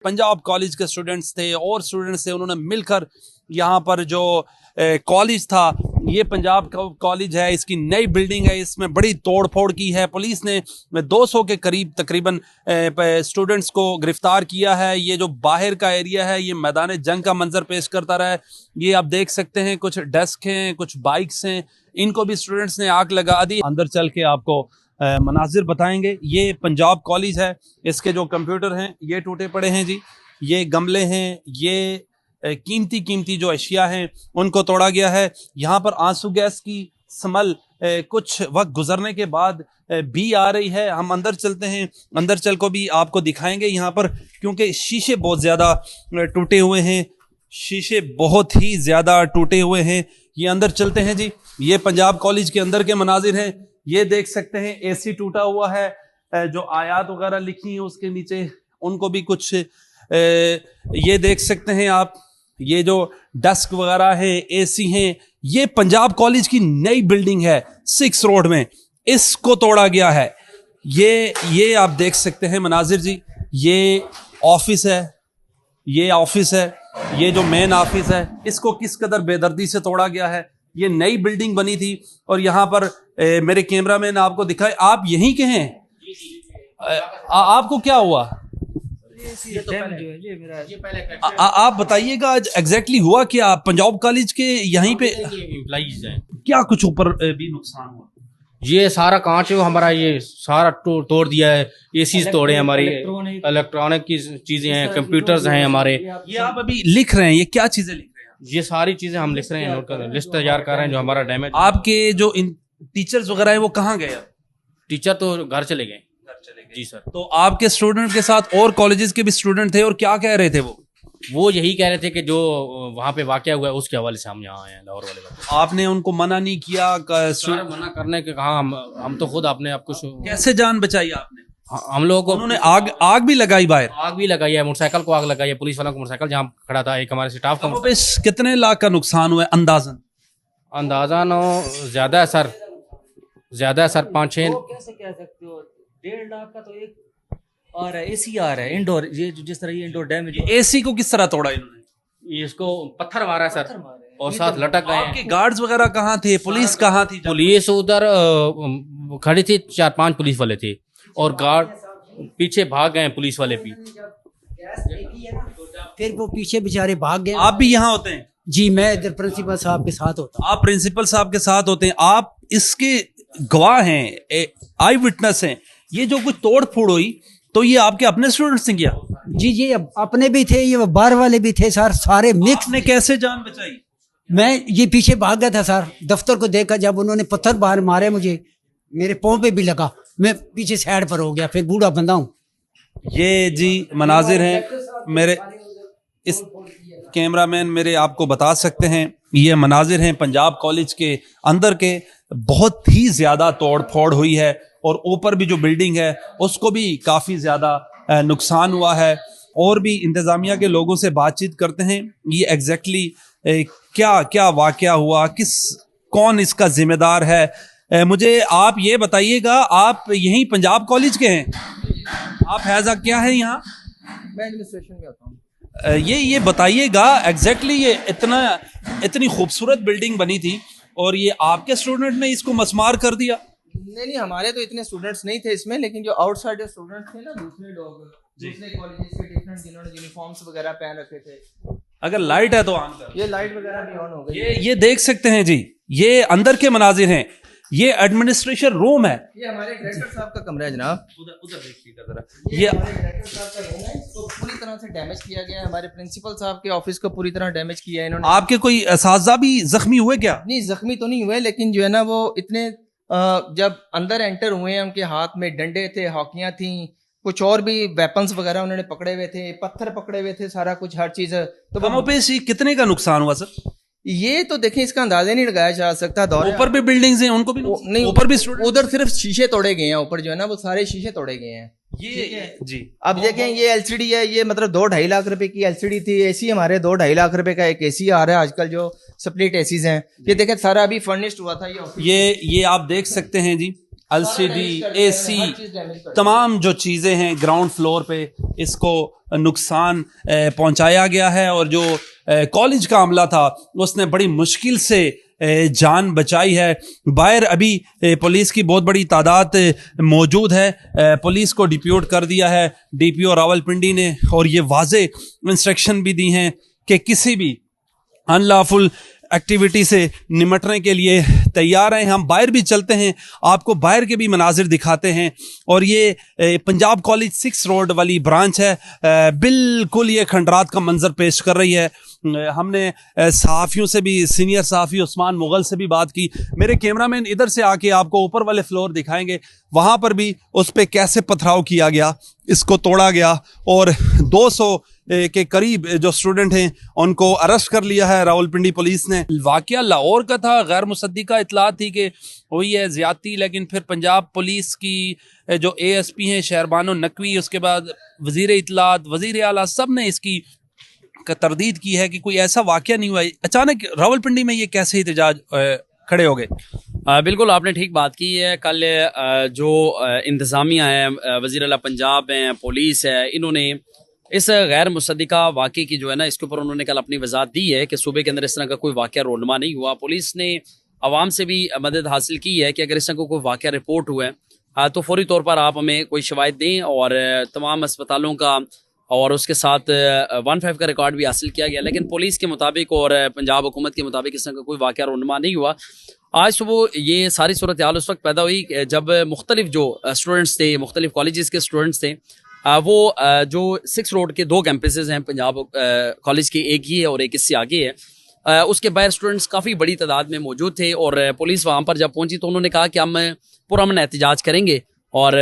Punjab college के students थे और स्टूडेंट्स थे, उन्होंने मिलकर यहाँ पर जो कॉलेज था, ये पंजाब कॉलेज है, इसकी नई बिल्डिंग है, इसमें बड़ी तोड़ फोड़ की है। पुलिस ने 200 के करीब तकरीबन स्टूडेंट्स को गिरफ्तार किया है। ये जो बाहर का एरिया है ये मैदान जंग का मंजर पेश करता रहा है। ये आप देख सकते हैं, कुछ डेस्क हैं, कुछ बाइक्स हैं, इनको भी स्टूडेंट्स ने आग लगा दी। अंदर चल के आपको मनाजिर बताएंगे। ये पंजाब कॉलेज है, इसके जो कंप्यूटर हैं ये टूटे पड़े हैं जी, ये गमले हैं, ये कीमती कीमती जो अशिया हैं उनको तोड़ा गया है। यहाँ पर आंसू गैस की स्मेल कुछ वक्त गुजरने के बाद भी आ रही है। हम अंदर चलते हैं, अंदर चल को भी आपको दिखाएंगे यहाँ पर, क्योंकि शीशे बहुत ज़्यादा टूटे हुए हैं, शीशे बहुत ही ज़्यादा टूटे हुए हैं। ये अंदर चलते हैं जी, ये पंजाब कॉलेज के अंदर के मनाजिर हैं। ये देख सकते हैं एसी टूटा हुआ है, जो आयात वगैरह लिखी है उसके नीचे उनको भी कुछ ये देख सकते हैं आप। ये जो डेस्क वगैरह है, एसी हैं, ये पंजाब कॉलेज की नई बिल्डिंग है 6 रोड में, इसको तोड़ा गया है। ये आप देख सकते हैं मनाजिर जी, ये ऑफिस है, ये ऑफिस है, ये जो मेन ऑफिस है इसको किस कदर बेदर्दी से तोड़ा गया है। ये नई बिल्डिंग बनी थी और यहाँ पर मेरे कैमरामैन आपको दिखाए, आप यहीं के हैं? आपको क्या हुआ? ये तो पहले आप बताइएगा एग्जैक्टली हुआ क्या? पंजाब कॉलेज के यहीं पे एम्प्लॉइज हैं। क्या कुछ ऊपर भी नुकसान हुआ? ये सारा कांच है हमारा, ये सारा तोड़ दिया है। एसी तोड़े हमारी, इलेक्ट्रॉनिक की चीजें हैं, कंप्यूटर्स हैं हमारे। ये आप अभी लिख रहे हैं, ये क्या चीजें लिख रहे हैं? ये सारी चीजें हम लिख रहे हैं, नोट कर रहे हैं, लिस्ट तैयार कर रहे हैं जो हमारा डैमेज। आपके जो इन टीचर्स वगैरह है वो कहाँ गए? टीचर तो घर चले गए। जी सर। तो आपके स्टूडेंट के साथ और कॉलेजेस के भी स्टूडेंट थे, और क्या कह रहे थे वो यही कह रहे थे कि जो वहाँ पे वाकया हुआ है उसके हवाले से हम यहाँ आए हैं, लाहौर वाले बात। आपने उनको मना नहीं किया? मना करने के कहा, हम तो खुद अपने आप कुछ। कैसे जान बचाई आपने? हम लोगों को उन्होंने आग भी लगाई, बाहर आग भी लगाई है, मोटरसाइकिल को आग लगाई है, पुलिस वालों को मोटरसाइकिल जहाँ खड़ा था, एक हमारे स्टाफ का। कितने लाख का नुकसान हुआ है अंदाजन? ज्यादा है सर, ज्यादा है सर, 5-6। कैसे कह सकते हो? 1.5 लाख का तो एक आ रहा है, एसी आ रहा है इंडोर। ये जिस तरह ये इंडोर डैमेज, एसी को किस तरह तोड़ा इन्होंने? इसको पत्थर मारा है सर, और साथ लटक गए। आपके गार्ड्स वगैरह कहाँ थे? पुलिस कहाँ थी? पुलिस उधर खड़ी थी, 4-5 पुलिस वाले थे, और गार्ड पीछे भाग गए पुलिस वाले भी। फिर वो पीछे बेचारे भाग गए। आप भी यहाँ होते हैं? जी, मैं इधर प्रिंसिपल साहब के साथ होता हूँ। आप प्रिंसिपल साहब के साथ होते हैं, आप इसके गवाह हैं, आई विटनेस हैं। ये जो कुछ तोड़ फोड़ हुई तो ये आपके अपने स्टूडेंट्स ने किया? जी, ये अपने भी थे, ये बाहर वाले भी थे सर, सारे मिक्स। ने कैसे जान बचाई? मैं ये पीछे भाग गया था सर, दफ्तर को देखा, जब उन्होंने पत्थर बाहर मारे मुझे, मेरे पाँव पे भी लगा, मैं पीछे साइड पर हो गया, फिर बूढ़ा बंदा हूँ। ये जी मनाजिर हैं मेरे, इस कैमरामैन मेरे आपको बता सकते हैं, ये मनाजिर हैं पंजाब कॉलेज के अंदर के। बहुत ही ज़्यादा तोड़ फोड़ हुई है, और ऊपर भी जो बिल्डिंग है उसको भी काफ़ी ज़्यादा नुकसान हुआ है। और भी इंतज़ामिया के लोगों से बातचीत करते हैं, ये एग्जैक्टली क्या क्या वाक़या हुआ, कौन इसका ज़िम्मेदार है। मुझे आप ये बताइएगा, आप यहीं पंजाब कॉलेज के हैं? आप हैज़ा क्या है यहाँ? मैं एडमिनिस्ट्रेशन में आता हूँ। ये बताइएगा एग्जैक्टली, ये इतनी खूबसूरत बिल्डिंग बनी थी और ये आपके स्टूडेंट ने इसको मसमार कर दिया? नहीं, हमारे तो इतने स्टूडेंट्स नहीं थे इसमें, लेकिन जो आउटसाइडर स्टूडेंट्स थे ना, दूसरे लोग, दूसरे कॉलेजेस के डिफरेंट, जिन्होंने यूनिफॉर्म्स वगैरह पहन रखे थे। अगर लाइट है तो ऑन कर। ये लाइट वगैरह भी ऑन हो गई। ये देख सकते हैं जी, ये अंदर के मनाजिर हैं, ये एडमिनिस्ट्रेशन रूम है। ये हमारे डायरेक्टर साहब का कमरा है जनाब। उधर देखिएगा जरा। ये हमारे डायरेक्टर साहब का रूम है, इसको पूरी तरह से डैमेज किया गया है। हमारे प्रिंसिपल साहब के ऑफिस को पूरी तरह डैमेज किया है इन्होंने। आपके कोई असातिज़ा भी जख्मी हुए क्या? नहीं, जख्मी तो नहीं हुए, लेकिन जो है ना वो इतने जब अंदर एंटर हुए हैं, उनके हाथ में डंडे थे, हॉकियां थी, कुछ और भी वेपन्स वगैरह उन्होंने पकड़े हुए थे, पत्थर पकड़े हुए थे, सारा कुछ, हर चीज। तो कमों पे कितने का नुकसान हुआ सर? ये तो देखें, इसका अंदाजा नहीं लगाया जा सकता। ऊपर भी बिल्डिंग्स हैं, उनको भी नहीं, ऊपर भी उधर सिर्फ शीशे तोड़े गए हैं, ऊपर जो है ना वो सारे शीशे तोड़े गए हैं। ये जी अब देखें, ये एलसीडी है, ये मतलब 2-2.5 लाख रुपए की एलसीडी थी। एसी हमारे 2-2.5 लाख रुपए का एक एसी आ रहा है आजकल, जो स्प्लिट एसीज हैं। ये देखें, सारा अभी फर्निश्ड हुआ था। ये आप देख सकते हैं जी, एलसीडी, एसी, तमाम जो चीज़ें हैं ग्राउंड फ्लोर पे इसको नुकसान पहुंचाया गया है। और जो कॉलेज का अमला था उसने बड़ी मुश्किल से जान बचाई है। बाहर अभी पुलिस की बहुत बड़ी तादाद मौजूद है। पुलिस को डिप्यूट कर दिया है डीपीओ रावलपिंडी ने, और ये वाज़े इंस्ट्रक्शन भी दी हैं कि किसी भी अनलॉफुल एक्टिविटी से निमटने के लिए तैयार हैं। हम बाहर भी चलते हैं, आपको बाहर के भी मनाजिर दिखाते हैं। और ये पंजाब कॉलेज 6 रोड वाली ब्रांच है, बिल्कुल ये खंडरात का मंजर पेश कर रही है। हमने सहाफ़ियों से भी, सीनियर सहाफ़ी उस्मान मुग़ल से भी बात की। मेरे कैमरामैन इधर से आके आपको ऊपर वाले फ्लोर दिखाएंगे, वहाँ पर भी उस पर कैसे पथराव किया गया, इसको तोड़ा गया। और 200 के करीब जो स्टूडेंट हैं उनको अरेस्ट कर लिया है रावलपिंडी पुलिस ने। वाक़या लाहौर का था, गैर मुसद्दिका इत्तला थी कि हुई है ज़्यादती, लेकिन फिर पंजाब पुलिस की जो ASP हैं शहरबानो नकवी, उसके बाद वज़ीर इत्तलात, वज़ीर आला, सब ने इसकी तरदीद की है कि कोई ऐसा वाक़या नहीं हुआ। अचानक रावलपिंडी में ये कैसे एहतजाज खड़े हो गए? बिल्कुल आपने ठीक बात की है। कल जो इंतज़ामिया है, वज़ीर आला पंजाब हैं, पुलिस है, इन्होंने इस गैर मुसद्दिका वाक़े की जो है ना, इसके ऊपर उन्होंने कल अपनी वज़ाहत दी है कि सूबे के अंदर इस तरह का कोई वाक़या रोनमा नहीं हुआ। पुलिस ने आवाम से भी मदद हासिल की है कि अगर इस तरह का कोई वाक़या रिपोर्ट हुआ है तो फौरी तौर पर आप हमें कोई शवाहिद दें, और तमाम अस्पतालों का और उसके साथ 15 का रिकॉर्ड भी हासिल किया गया। लेकिन पुलिस के मुताबिक और पंजाब हुकूमत के मुताबिक इस तरह का कोई वाक़या रोनमा नहीं हुआ। आज सुबह ये सारी सूरत हाल उस वक्त पैदा हुई जब मुख्तलिफ जो स्टूडेंट्स थे, मुख्तलिफ कॉलेजेस के स्टूडेंट्स थे, वो जो 6 रोड के 2 कैंपसेस हैं पंजाब कॉलेज के, एक ही है और एक इससे आगे है, उसके बाहर स्टूडेंट्स काफ़ी बड़ी तादाद में मौजूद थे। और पुलिस वहाँ पर जब पहुँची तो उन्होंने कहा कि हम पुरअमन एहतजाज करेंगे, और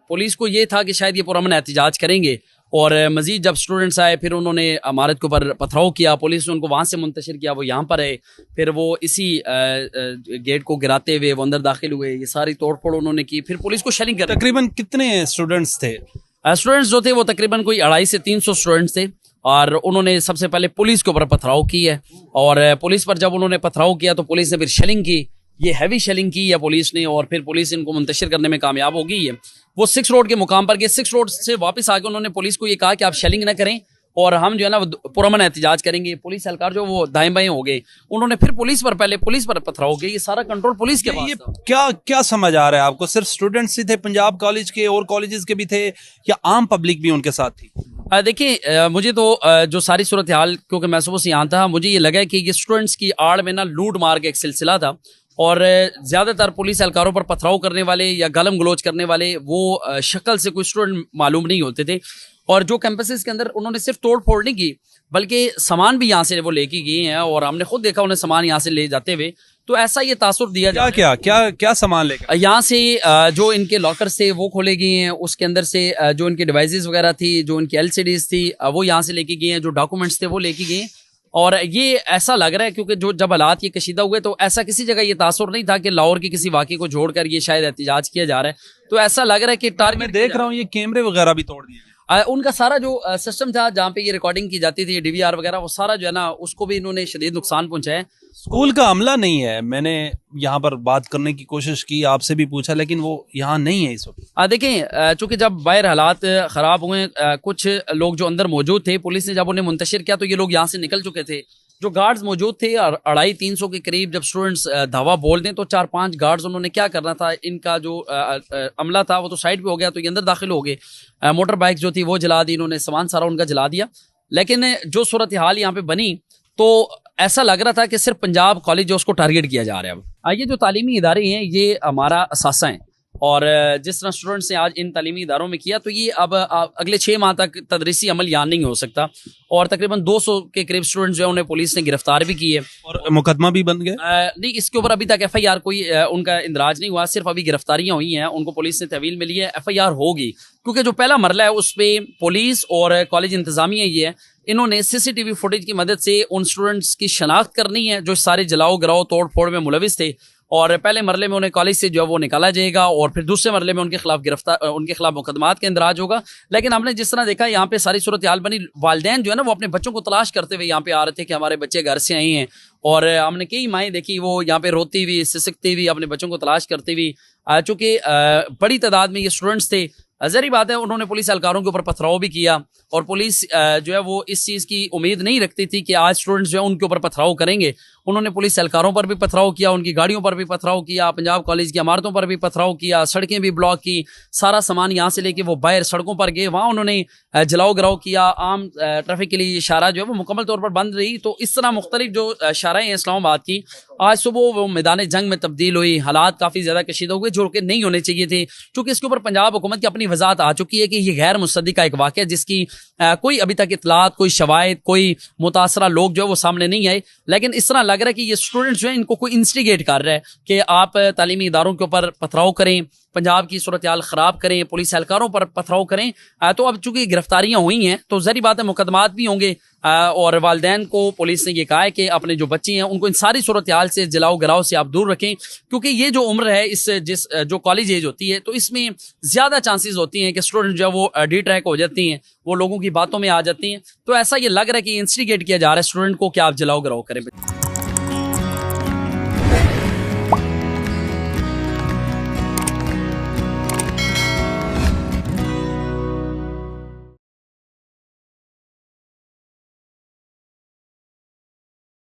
पुलिस को ये था कि शायद ये पुरअमन एहतजाज करेंगे। और मज़ीद जब स्टूडेंट्स आए फिर उन्होंने इमारत के ऊपर पथराव किया, पुलिस ने उनको वहाँ से मुंतशिर किया, वो यहाँ पर आए, फिर वो इसी गेट को गिराते हुए वो अंदर दाखिल हुए, ये सारी तोड़ फोड़ उन्होंने की। फिर पुलिस को शेलिंग कर, तकरीबन कितने स्टूडेंट्स थे? स्टूडेंट्स जो थे वो तकरीबन कोई 250 से 300 स्टूडेंट्स थे। और उन्होंने सबसे पहले पुलिस के ऊपर पथराव की है, और पुलिस पर जब उन्होंने पथराव किया तो पुलिस ने फिर शेलिंग की, ये हैवी शेलिंग की है पुलिस ने, और फिर पुलिस इनको मुंतशिर करने में कामयाब हो गई है। वो 6 रोड के मुकाम पर गए, 6 रोड से वापस आके उन्होंने पुलिस को ये कहा कि आप शेलिंग ना करें और हम जो है ना पुरअमन एहतजाज करेंगे। पुलिस एहलकार जो वो दाएं बाएं हो गए, उन्होंने फिर पुलिस पर पथराव किया। ये सारा कंट्रोल पुलिस के पास था। क्या क्या समझ आ रहा है आपको? सिर्फ स्टूडेंट्स ही थे पंजाब कॉलेज के, और कॉलेजेस के भी थे, या आम पब्लिक भी उनके साथ थी? देखिए, मुझे तो जो सारी सूरत हाल, क्योंकि मैं सुबह से यहाँ था, मुझे ये लगा कि ये स्टूडेंट्स की आड़ में ना लूट मार का एक सिलसिला था, और ज़्यादातर पुलिस एहलकारों पर पथराव करने वाले या गालम गलोच करने वाले वो शक्ल से कोई स्टूडेंट मालूम नहीं होते थे। और जो कैंपसेस के अंदर उन्होंने सिर्फ तोड़ फोड़ नहीं की, बल्कि सामान भी यहाँ से वो लेके गए हैं, और हमने खुद देखा उन्हें सामान यहाँ से ले जाते हुए। तो ऐसा ये तासुर दिया क्या क्या क्या क्या सामान लेकर? यहाँ से जो इनके लॉकर से वो खोले गए हैं, उसके अंदर से जो इनके डिवाइसेस वगैरह थी, जो इनकी LCDs थी, वो यहाँ से लेके गए हैं, जो डॉक्यूमेंट्स थे वो लेके गए। और ये ऐसा लग रहा है क्योंकि जो जब हालात ये कशीदा हुए तो ऐसा किसी जगह ये तासुर नहीं था कि लाहौर के किसी वाक़े को जोड़कर ये शायद एहतजाज किया जा रहा है। तो ऐसा लग रहा है कि टारगेट, मैं देख रहा हूँ ये कैमरे वगैरह भी तोड़ दिए। उनका सारा जो सिस्टम था जहाँ पे ये रिकॉर्डिंग की जाती थी, DVR वगैरह, वो सारा जो है ना उसको भी इन्होंने शदीद नुकसान पहुंचाया। स्कूल का अमला नहीं है, मैंने यहाँ पर बात करने की कोशिश की, आपसे भी पूछा, लेकिन वो यहाँ नहीं है इस वक्त। देखें, चूंकि जब बाहर हालात ख़राब हुए, कुछ लोग जो अंदर मौजूद थे, पुलिस ने जब उन्हें मुंतशिर किया तो ये लोग यहाँ से निकल चुके थे। जो गार्ड्स मौजूद थे 250-300 के करीब, जब स्टूडेंट्स धावा बोल दें तो 4-5 गार्ड्स उन्होंने क्या करना था, इनका जो अमला था वो तो साइड पे हो गया, तो ये अंदर दाखिल हो गए। मोटर बाइक जो थी वो जला दी इन्होंने, सामान सारा उनका जला दिया। लेकिन जो सूरत हाल यहाँ पे बनी तो ऐसा लग रहा था कि सिर्फ पंजाब कॉलेज जो उसको टारगेट किया जा रहा है। अब ये जो तालीमी इदारे हैं ये हमारा असासा है, और जिस तरह स्टूडेंट्स ने आज इन तालीमी इदारों में किया तो ये अब अगले 6 माह तक तदरीसी अमल यहाँ नहीं हो सकता। और तकरीबन 200 के करीब स्टूडेंट्स जो है उन्हें पुलिस ने गिरफ्तार भी किए, और मुकदमा भी बन गया। नहीं, इसके ऊपर अभी तक FIR कोई उनका इंदराज नहीं हुआ, सिर्फ अभी गिरफ्तारियां हुई हैं, उनको पुलिस ने तहवील मिली है। FIR होगी क्योंकि जो पहला मरला है उस पर पुलिस और कॉलेज इंतजामिया ये है, इन्होंने CCTV फुटेज की मदद से उन स्टूडेंट्स की शनाख्त करनी है जो सारे जलाओ गिराओ तोड़ फोड़ में मुलविस थे, और पहले मरले में उन्हें कॉलेज से जो है वो निकाला जाएगा और फिर दूसरे मरले में उनके खिलाफ मुकदमात के इंदराज होगा। लेकिन हमने जिस तरह देखा यहाँ पे सारी सूरत हाल बनी, वालिदैन जो है ना वो अपने बच्चों को तलाश करते हुए यहाँ पे आ रहे थे कि हमारे बच्चे घर से आए हैं, और हमने कई माएँ देखी वो यहाँ पे रोती हुई सिसकती हुई अपने बच्चों को तलाश करती हुई, चूँकि बड़ी तादाद में ये स्टूडेंट्स थे। ज़ाहिर बात है उन्होंने पुलिस एहलकारों के ऊपर पथराव भी किया, और पुलिस जो है वो इस चीज़ की उम्मीद नहीं रखती थी कि आज स्टूडेंट्स जो है उनके ऊपर पथराव करेंगे। उन्होंने पुलिस एहलकारों पर भी पथराव किया, उनकी गाड़ियों पर भी पथराव किया, पंजाब कॉलेज की इमारतों पर भी पथराव किया, सड़कें भी ब्लॉक की, सारा सामान यहाँ से लेके वो बाहर सड़कों पर गए, वहाँ उन्होंने जलाओ गिराओ किया। आम ट्रैफिक के लिए ये शारा जो है वो मुकम्मल तौर पर बंद रही। तो इस तरह मुख्तलिफ जो शाराएँ हैं इस्लामाबाद की, आज सुबह वो मैदान जंग में तब्दील हुई, हालात काफ़ी ज़्यादा कशीदा हुए जो कि नहीं होने चाहिए थे, क्योंकि इसके ऊपर पंजाब हुकूमत की अपनी वजाहत आ चुकी है कि ये गैर मुसद्दिक का एक वाक़या जिसकी कोई अभी तक इतलात, कोई शवाहिद, कोई मुतासरा लोग जो है वो सामने नहीं आए। लेकिन इस तरह लग रहा है कि ये स्टूडेंट्स जो है इनको कोई इंस्टिगेट कर रहा है कि आप तालीमी इदारों के ऊपर पथराव करें, पंजाब की सूरत हाल ख़राब करें, पुलिस एहलकारों पर पथराव करें। तो अब चूंकि गिरफ्तारियां हुई हैं तो ज़ाहिर बात है मुकदमात भी होंगे, और वालिदैन को पुलिस ने ये कहा है कि अपने जो बच्चे हैं उनको इन सारी सूरत हाल से, जलाओ गिराओ से आप दूर रखें, क्योंकि ये जो उम्र है इस जो कॉलेज एज होती है तो इसमें ज़्यादा चांसेस होती हैं कि स्टूडेंट जो है वो डी ट्रैक हो जाती हैं, वो लोगों की बातों में आ जाती हैं। तो ऐसा ये लग रहा है कि इंस्टिगेट किया जा रहा है स्टूडेंट को कि आप जलाओ गिराओ करें।